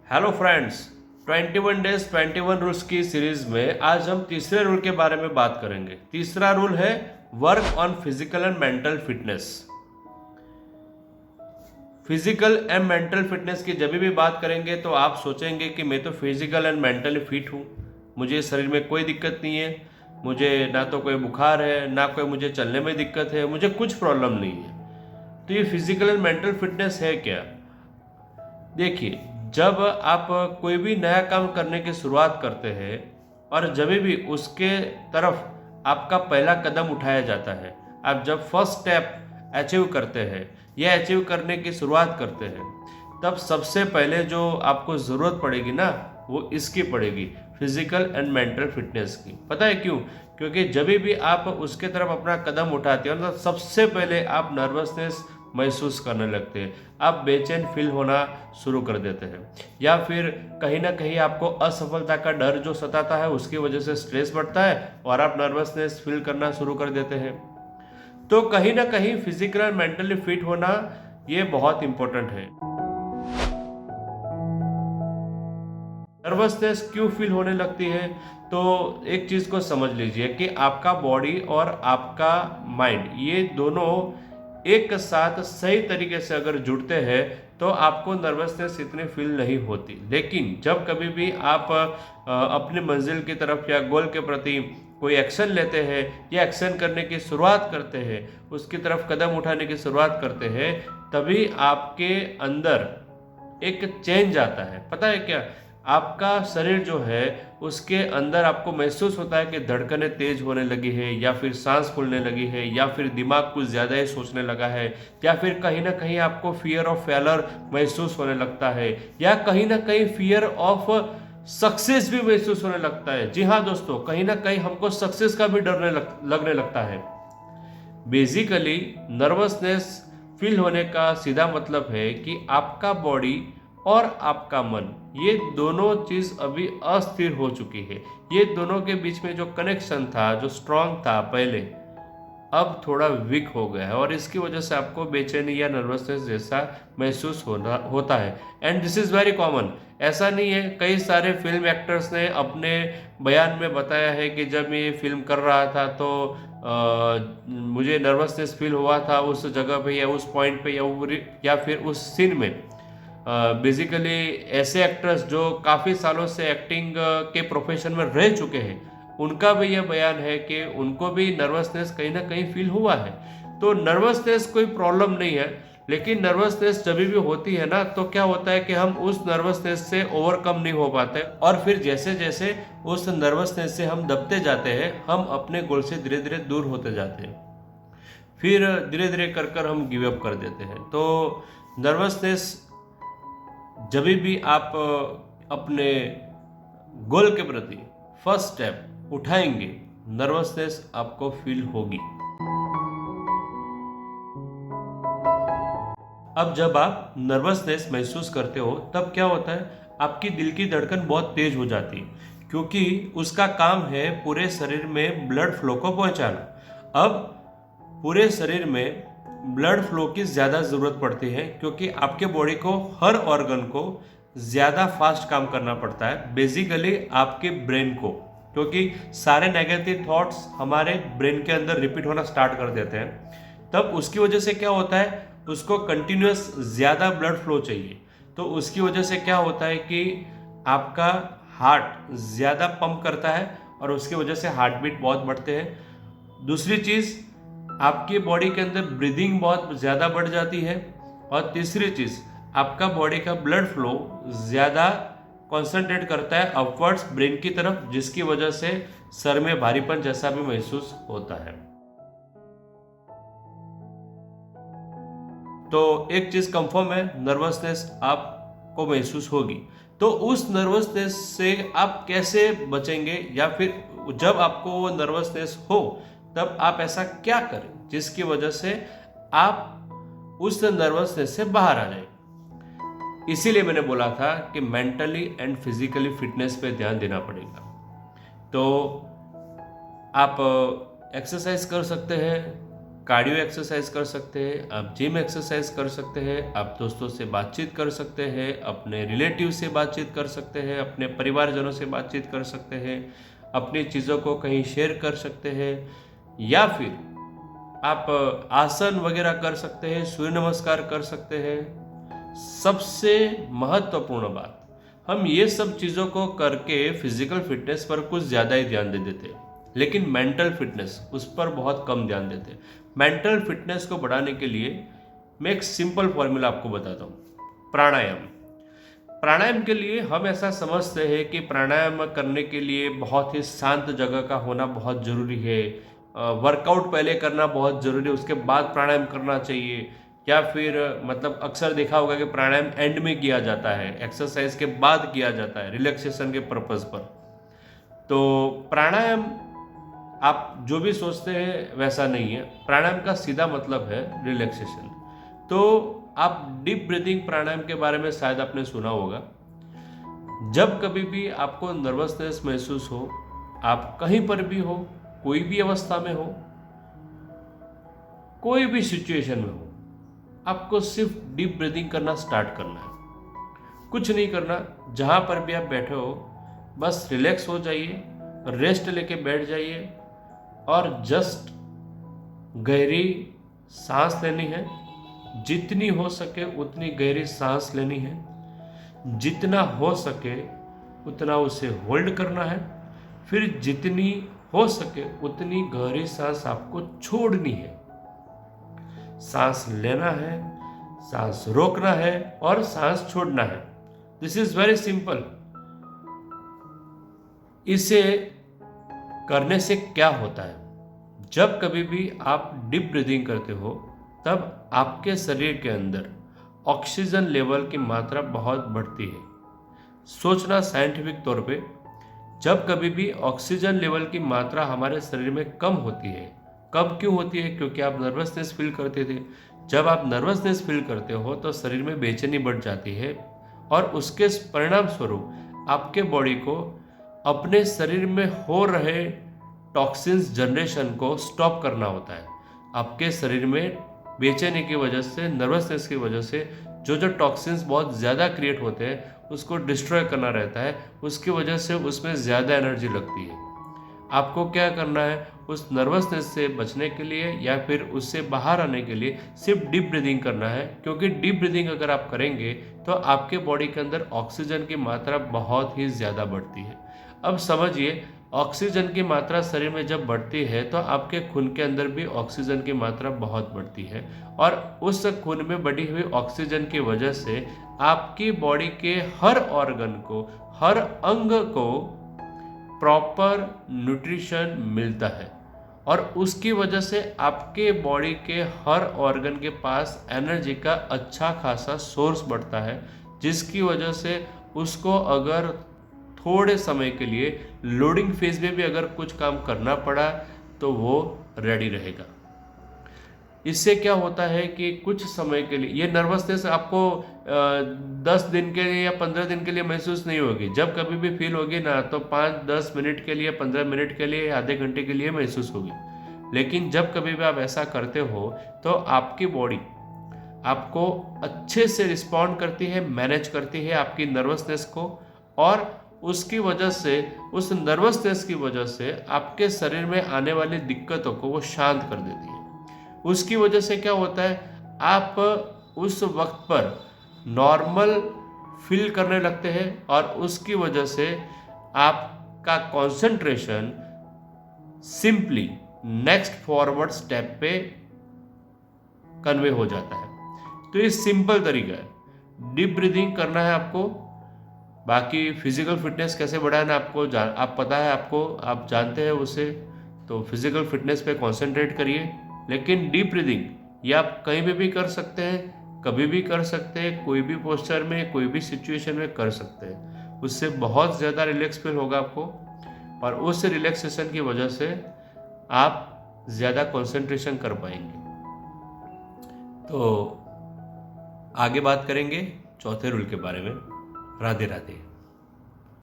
Hello friends, 21 days 21 rules की series में आज हम तीसरे रूल के बारे में बात करेंगे। तीसरा रूल है work on physical and mental fitness. Physical and mental fitness की जब भी बात करेंगे तो आप सोचेंगे कि मैं तो फिजिकल एंड मेंटली फिट हूँ, मुझे शरीर में कोई दिक्कत नहीं है, मुझे ना तो कोई बुखार है ना कोई मुझे चलने में दिक्कत है, मुझे कुछ प्रॉब्लम नहीं है। तो ये फिजिकल एंड मेंटल फिटनेस है क्या? देखिए, जब आप कोई भी नया काम करने की शुरुआत करते हैं और जब भी उसके तरफ आपका पहला कदम उठाया जाता है, आप जब फर्स्ट स्टेप अचीव करते हैं या अचीव करने की शुरुआत करते हैं, तब सबसे पहले जो आपको ज़रूरत पड़ेगी ना, वो इसकी पड़ेगी, फिजिकल एंड मेंटल फिटनेस की। पता है क्यों? क्योंकि जब भी आप उसके तरफ अपना कदम उठाते हो तो सबसे पहले आप नर्वसनेस महसूस करने लगते हैं, आप बेचैन फील होना शुरू कर देते हैं, या फिर कहीं ना कहीं आपको असफलता का डर जो सताता है उसकी वजह से स्ट्रेस बढ़ता है और आप नर्वसनेस फील करना शुरू कर देते हैं। तो कहीं ना कहीं फिजिकल और मेंटली फिट होना ये बहुत इंपॉर्टेंट है। नर्वसनेस क्यों फील होने लगती है? तो एक चीज़ को समझ लीजिए कि आपका बॉडी और आपका माइंड ये दोनों एक साथ सही तरीके से अगर जुड़ते हैं तो आपको नर्वसनेस इतनी फील नहीं होती। लेकिन जब कभी भी आप अपनी मंजिल की तरफ या गोल के प्रति कोई एक्शन लेते हैं या एक्शन करने की शुरुआत करते हैं, उसकी तरफ कदम उठाने की शुरुआत करते हैं, तभी आपके अंदर एक चेंज आता है। पता है क्या? आपका शरीर जो है उसके अंदर आपको महसूस होता है कि धड़कनें तेज होने लगी है, या फिर सांस फूलने लगी है, या फिर दिमाग कुछ ज़्यादा ही सोचने लगा है, या फिर कहीं ना कहीं आपको फियर ऑफ फेलर महसूस होने लगता है, या कहीं ना कहीं फियर ऑफ सक्सेस भी महसूस होने लगता है। जी हाँ दोस्तों, कहीं ना कहीं हमको सक्सेस का भी लगने लगता है। बेसिकली नर्वसनेस फील होने का सीधा मतलब है कि आपका बॉडी और आपका मन ये दोनों चीज़ अभी अस्थिर हो चुकी है। ये दोनों के बीच में जो कनेक्शन था, जो स्ट्रांग था पहले, अब थोड़ा वीक हो गया है और इसकी वजह से आपको बेचैनी या नर्वसनेस जैसा महसूस होता है। And this is very common. ऐसा नहीं है, कई सारे फिल्म एक्टर्स ने अपने बयान में बताया है कि जब मैं ये फिल्म कर रहा था तो मुझे नर्वसनेस फील हुआ था उस जगह पे या उस पॉइंट पे या फिर उस सीन में। बेसिकली ऐसे एक्टर्स जो काफ़ी सालों से एक्टिंग के प्रोफेशन में रह चुके हैं, उनका भी यह बयान है कि उनको भी नर्वसनेस कहीं ना कहीं फील हुआ है। तो नर्वसनेस कोई प्रॉब्लम नहीं है, लेकिन नर्वसनेस जब भी होती है ना, तो क्या होता है कि हम उस नर्वसनेस से ओवरकम नहीं हो पाते और फिर जैसे जैसे उस नर्वसनेस से हम दबते जाते हैं, हम अपने गोल से धीरे धीरे दूर होते जाते हैं, फिर धीरे धीरे कर कर हम गिव अप कर देते हैं। तो नर्वसनेस जब भी आप अपने गोल के प्रति फर्स्ट स्टेप उठाएंगे, नर्वसनेस आपको फील होगी। अब जब आप नर्वसनेस महसूस करते हो तब क्या होता है, आपकी दिल की धड़कन बहुत तेज हो जाती है, क्योंकि उसका काम है पूरे शरीर में ब्लड फ्लो को पहुंचाना। अब पूरे शरीर में ब्लड फ्लो की ज़्यादा ज़रूरत पड़ती है, क्योंकि आपके बॉडी को हर ऑर्गन को ज़्यादा फास्ट काम करना पड़ता है, बेसिकली आपके ब्रेन को, क्योंकि सारे नेगेटिव थॉट्स हमारे ब्रेन के अंदर रिपीट होना स्टार्ट कर देते हैं। तब उसकी वजह से क्या होता है, उसको कंटिन्यूस ज़्यादा ब्लड फ्लो चाहिए। तो उसकी वजह से क्या होता है कि आपका हार्ट ज़्यादा पंप करता है और उसकी वजह से हार्ट बीट बहुत बढ़ते हैं। दूसरी चीज़, आपकी बॉडी के अंदर ब्रीदिंग बहुत ज़्यादा बढ़ जाती है। और तीसरी चीज़, आपका बॉडी का ब्लड फ्लो ज़्यादा कॉन्सेंट्रेट करता है अपवर्ड्स ब्रेन की तरफ, जिसकी वजह से सर में भारीपन जैसा भी महसूस होता है। तो एक चीज़ कंफर्म है, नर्वसनेस आपको महसूस होगी। तो उस नर्वसनेस से आप कैसे बचेंगे, या फिर जब आपको वो नर्वसनेस हो तब आप ऐसा क्या करें जिसकी वजह से आप उस नर्वसनेस से बाहर आ जाए। इसीलिए मैंने बोला था कि मेंटली एंड फिजिकली फिटनेस पे ध्यान देना पड़ेगा। तो आप एक्सरसाइज कर सकते हैं, कार्डियो एक्सरसाइज कर सकते हैं, आप जिम एक्सरसाइज कर सकते हैं, आप दोस्तों से बातचीत कर सकते हैं, अपने रिलेटिव से बातचीत कर सकते हैं, अपने परिवारजनों से बातचीत कर सकते हैं, अपनी चीज़ों को कहीं शेयर कर सकते हैं, या फिर आप आसन वगैरह कर सकते हैं, सूर्य नमस्कार कर सकते हैं। सबसे महत्वपूर्ण बात, हम ये सब चीज़ों को करके फिजिकल फिटनेस पर कुछ ज़्यादा ही ध्यान दे देते हैं, लेकिन मेंटल फिटनेस उस पर बहुत कम ध्यान देते हैं। मेंटल फिटनेस को बढ़ाने के लिए मैं एक सिंपल फॉर्मूला आपको बताता हूँ, प्राणायाम। प्राणायाम के लिए हम ऐसा समझते हैं कि प्राणायाम करने के लिए बहुत ही शांत जगह का होना बहुत ज़रूरी है, वर्कआउट पहले करना बहुत ज़रूरी है, उसके बाद प्राणायाम करना चाहिए, या फिर मतलब अक्सर देखा होगा कि प्राणायाम एंड में किया जाता है, एक्सरसाइज के बाद किया जाता है रिलैक्सेशन के पर्पज़ पर। तो प्राणायाम आप जो भी सोचते हैं वैसा नहीं है। प्राणायाम का सीधा मतलब है रिलैक्सेशन। तो आप डीप ब्रीदिंग प्राणायाम के बारे में शायद आपने सुना होगा। जब कभी भी आपको नर्वसनेस महसूस हो, आप कहीं पर भी हो, कोई भी अवस्था में हो, कोई भी सिचुएशन में हो, आपको सिर्फ डीप ब्रीदिंग करना स्टार्ट करना है। कुछ नहीं करना, जहाँ पर भी आप बैठे हो बस रिलैक्स हो जाइए, रेस्ट लेके बैठ जाइए और जस्ट गहरी सांस लेनी है। जितनी हो सके उतनी गहरी सांस लेनी है, जितना हो सके उतना उसे होल्ड करना है, फिर जितनी हो सके उतनी गहरी सांस आपको छोड़नी है। सांस लेना है, सांस रोकना है और सांस छोड़ना है। This is very simple. इसे करने से क्या होता है, जब कभी भी आप डीप ब्रीदिंग करते हो तब आपके शरीर के अंदर ऑक्सीजन लेवल की मात्रा बहुत बढ़ती है। सोचना साइंटिफिक तौर पे, जब कभी भी ऑक्सीजन लेवल की मात्रा हमारे शरीर में कम होती है, कब क्यों होती है? क्योंकि आप नर्वसनेस फील करते थे। जब आप नर्वसनेस फील करते हो तो शरीर में बेचैनी बढ़ जाती है और उसके परिणाम स्वरूप आपके बॉडी को अपने शरीर में हो रहे टॉक्सिन्स जनरेशन को स्टॉप करना होता है। आपके शरीर में बेचैनी की वजह से, नर्वसनेस की वजह से जो टॉक्सिन्स बहुत ज़्यादा क्रिएट होते हैं उसको डिस्ट्रॉय करना रहता है। उसकी वजह से उसमें ज़्यादा एनर्जी लगती है। आपको क्या करना है, उस नर्वसनेस से बचने के लिए या फिर उससे बाहर आने के लिए सिर्फ डीप ब्रीदिंग करना है। क्योंकि डीप ब्रीदिंग अगर आप करेंगे तो आपके बॉडी के अंदर ऑक्सीजन की मात्रा बहुत ही ज़्यादा बढ़ती है। अब समझिए, ऑक्सीजन की मात्रा शरीर में जब बढ़ती है तो आपके खून के अंदर भी ऑक्सीजन की मात्रा बहुत बढ़ती है और उस खून में बढ़ी हुई ऑक्सीजन की वजह से आपकी बॉडी के हर ऑर्गन को, हर अंग को प्रॉपर न्यूट्रिशन मिलता है और उसकी वजह से आपके बॉडी के हर ऑर्गन के पास एनर्जी का अच्छा खासा सोर्स बढ़ता है, जिसकी वजह से उसको अगर थोड़े समय के लिए लोडिंग फेज में भी अगर कुछ काम करना पड़ा तो वो रेडी रहेगा। इससे क्या होता है कि कुछ समय के लिए ये नर्वसनेस आपको 10 दिन के लिए या 15 दिन के लिए महसूस नहीं होगी। जब कभी भी फील होगी ना तो 5-10 मिनट के लिए, 15 मिनट के लिए, आधे घंटे के लिए महसूस होगी। लेकिन जब कभी भी आप ऐसा करते हो तो आपकी बॉडी आपको अच्छे से रिस्पॉन्ड करती है, मैनेज करती है आपकी नर्वसनेस को, और उसकी वजह से, उस नर्वसनेस की वजह से आपके शरीर में आने वाली दिक्कतों को वो शांत कर देती है। उसकी वजह से क्या होता है, आप उस वक्त पर नॉर्मल फील करने लगते हैं और उसकी वजह से आपका concentration simply next forward step पे कन्वे हो जाता है। तो ये सिंपल तरीका है, डीप ब्रीदिंग करना है आपको। बाकी फिजिकल फिटनेस कैसे बढ़ाना आपको आप पता है, आपको आप जानते हैं उसे, तो फिजिकल फिटनेस पे कंसंट्रेट करिए। लेकिन डीप ब्रीदिंग ये आप कहीं पे भी कर सकते हैं, कभी भी कर सकते हैं, कोई भी पोस्चर में, कोई भी सिचुएशन में कर सकते हैं। उससे बहुत ज़्यादा रिलैक्स फील होगा आपको और उस रिलैक्सेशन की वजह से आप ज़्यादा कंसंट्रेशन कर पाएंगे। तो आगे बात करेंगे चौथे रूल के बारे में। राधे राधे।